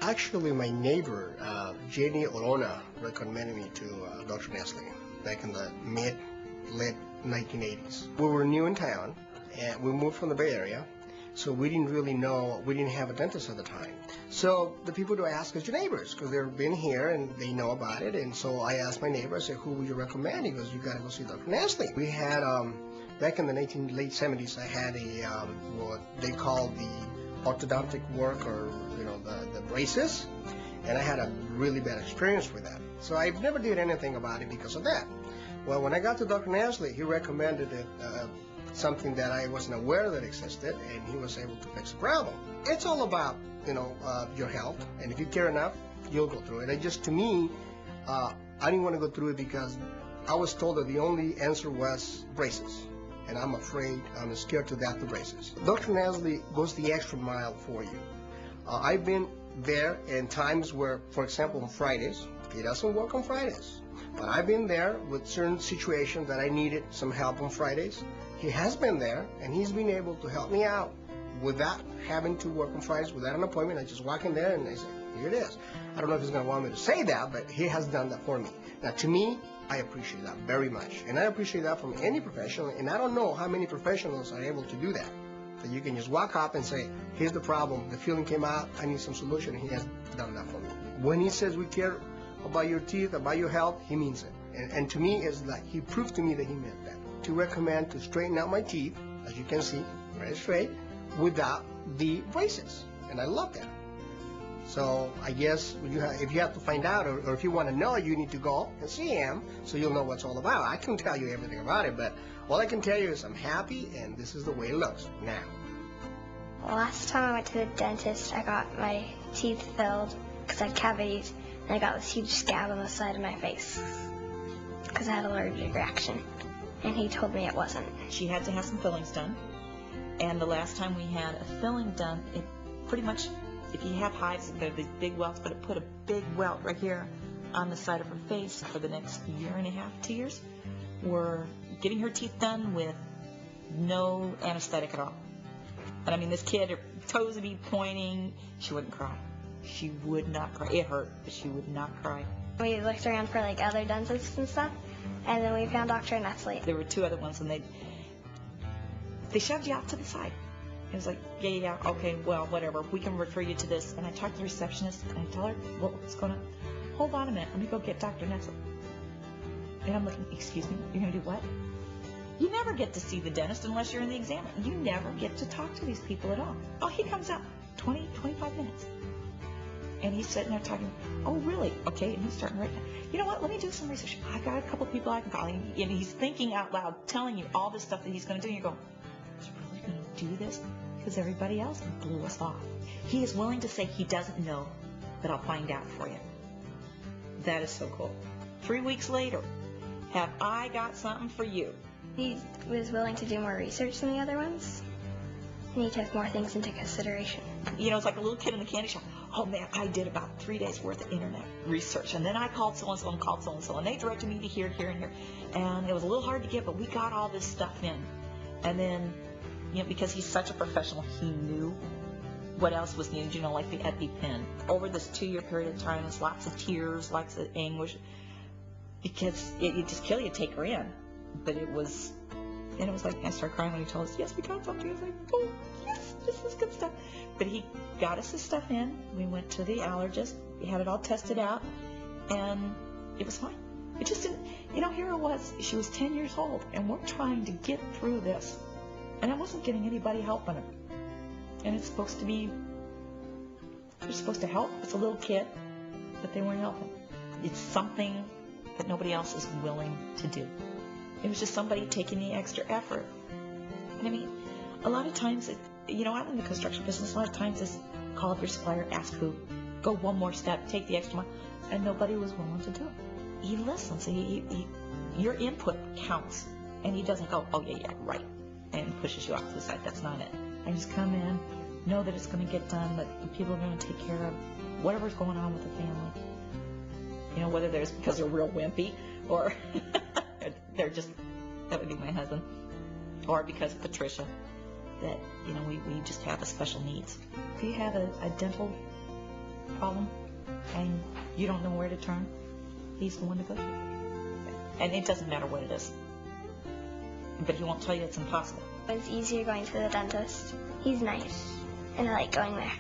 Actually, my neighbor, Jenny Orona, recommended me to Dr. Netzley back in the late 1980s. We were new in town, and we moved from the Bay Area, so we didn't really know, we didn't have a dentist at the time. So the people would ask us, your neighbors, because they've been here and they know about it. And so I asked my neighbor, I said, who would you recommend? He goes, you got to go see Dr. Netzley. We had, back in the late 70s, I had what they call the orthodontic work, or the braces, and I had a really bad experience with that. So I never did anything about it because of that. Well, when I got to Dr. Netzley, he recommended it, something that I wasn't aware that existed, and he was able to fix the problem. It's all about, your health, and if you care enough, you'll go through it. And just, to me, I didn't want to go through it because I was told that the only answer was braces. And I'm scared to death of braces. Dr. Netzley goes the extra mile for you. I've been there in times where, for example, on Fridays, he doesn't work on Fridays. But I've been there with certain situations that I needed some help on Fridays. He has been there, and he's been able to help me out without having to work on Fridays, without an appointment. I just walk in there and I say, here it is. I don't know if he's going to want me to say that, but he has done that for me. Now, to me, I appreciate that very much. And I appreciate that from any professional, and I don't know how many professionals are able to do that. That you can just walk up and say, here's the problem, the feeling came out, I need some solution, and he has done that for me. When he says we care about your teeth, about your health, he means it. And to me, it's like he proved to me that he meant that. To recommend to straighten out my teeth, as you can see, very straight, without the braces. And I love that. So I guess if you have to find out, or if you want to know, you need to go and see him so you'll know what it's all about. I can tell you everything about it, but all I can tell you is I'm happy, and this is the way it looks now. The last time I went to the dentist, I got my teeth filled because I had cavities, and I got this huge scab on the side of my face because I had an allergic reaction, and he told me it wasn't. She had to have some fillings done, and the last time we had a filling done, it pretty much, if you have hives, they're these big welts, but it put a big welt right here on the side of her face for the next year and a half, 2 years. We're getting her teeth done with no anesthetic at all. And I mean, this kid, her toes would be pointing. She wouldn't cry. She would not cry. It hurt, but she would not cry. We looked around for other dentists and stuff, and then we found Dr. Netzley. There were 2 other ones, and they shoved you off to the side. It was like, yeah, okay, well, whatever. We can refer you to this. And I talked to the receptionist, and I tell her what's going on. Hold on a minute. Let me go get Dr. Netzley. And I'm looking, excuse me, you're going to do what? You never get to see the dentist unless you're in the exam. You never get to talk to these people at all. Oh, he comes out 20, 25 minutes. And he's sitting there talking, oh, really? Okay, and he's starting right now. You know what? Let me do some research. I've got a couple people I can call. And he's thinking out loud, telling you all this stuff that he's going to do. And you go, he's really going to do this? Because everybody else blew us off. He is willing to say he doesn't know, but I'll find out for you. That is so cool. 3 weeks later, have I got something for you? He was willing to do more research than the other ones, and he took more things into consideration. It's like a little kid in the candy shop. Oh, man, I did about 3 days' worth of internet research, and then I called so-and-so and called so-and-so, and they directed me to here, here, and here. And it was a little hard to get, but we got all this stuff in. And then, because he's such a professional, he knew what else was needed, like the EpiPen. Over this 2-year period of time, there's lots of tears, lots of anguish, because it just kill you to take her in. But it was like, I started crying when he told us, yes, we got something. I was like, oh, yes, this is good stuff. But he got us the stuff in. We went to the allergist. We had it all tested out, and it was fine. It just didn't, here it was. She was 10 years old, and we're trying to get through this. And I wasn't getting anybody helping her. And it's supposed to be, they're supposed to help. It's a little kid, but they weren't helping. It's something that nobody else is willing to do. It was just somebody taking the extra effort. And I mean, a lot of times, I'm in the construction business. A lot of times it's call up your supplier, ask who, go one more step, take the extra mile. And nobody was willing to do it. He listens. Your input counts. And he doesn't go, oh, yeah, right, and pushes you off to the side. That's not it. I just come in, know that it's going to get done, that the people are going to take care of whatever's going on with the family. Whether there's because they're real wimpy or they're just, that would be my husband, or because of Patricia, that, we just have a special needs. If you have a dental problem and you don't know where to turn, he's the one to go to. And it doesn't matter what it is. But he won't tell you it's impossible. It's easier going to the dentist. He's nice, and I like going there.